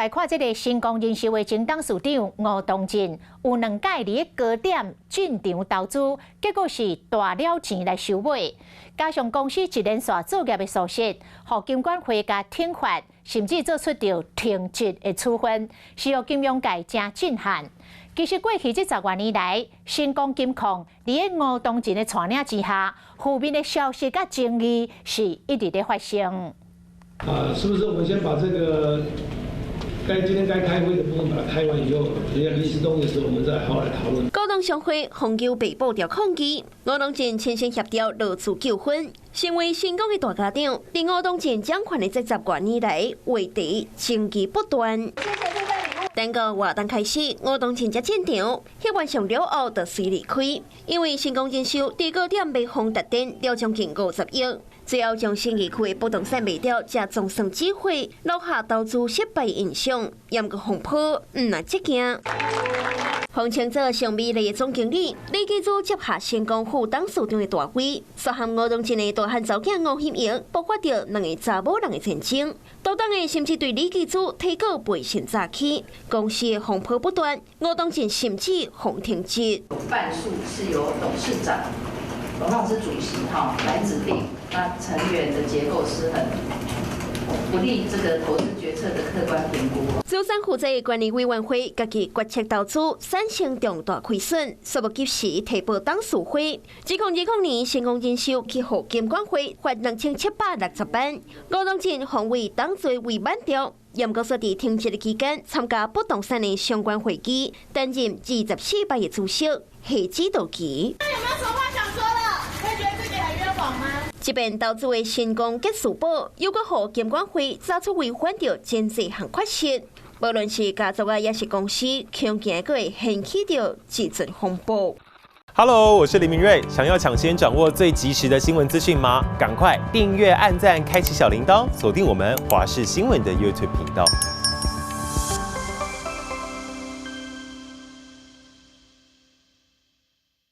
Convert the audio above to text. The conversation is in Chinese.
来看这个新光人寿的前董事长吴东进，有2届伫高点进场投资，结果是大了钱来收尾。加上公司一连串作业的疏失，互金管会甲停发，甚至做出着停职的处分，是予金融界真震撼。其实过去这10多年来，新光金矿伫吴东进的带领之下，负面的消息甲争议是一直在发生。是不是我们先把这个今天该开会的部分把它开完以后，等下临时动议的时候，我们再好好来讨论。高等商会红球被爆掉抗议，吴东进亲身协调落处纠纷，成为新光的大家长。伫吴东进掌权的这10多年来，话题争议不断。等到活动开始，吴东进才进场，迄晚上了后就随离开，因为新光人寿伫高点卖风达电了将近50亿。最后将新移区的不动产卖掉，才总算机会，留下投资失败印象，严个风波唔难接见。洪清做上美丽的总经理，李继祖接下新光副董事长的大位，说含吴东进的大汉查囝吴显莹爆发着2个查某人的战争，多档的甚至对李继祖提告背信诈欺，公司的风波不断，吴东进甚至红停职。半数是由董事长。董事长是主席来指定，那成员的结构失衡，不利这个投资决策的客观评估。招商负责管理委员会家己决策投资，产生重大亏损，所不及时提报董事会。2020年，新光人寿去互金管会罚2760万，吴东进防卫当罪未满掉。严格说，伫停职的期间参加不动产的相关会议，担任24班的主席，下指导期。那有没有什么话想说的？会觉得自己很冤枉吗？这边投资的新光结束报，又搁互监管会查出违反着经济和缺失，无论是家族啊，也是公司，恐惊阁会掀起着几阵风波。Hello， 我是林明瑞。想要抢先掌握最及时的新闻资讯吗？赶快订阅、按赞、开启小铃铛，锁定我们华视新闻的 YouTube 频道。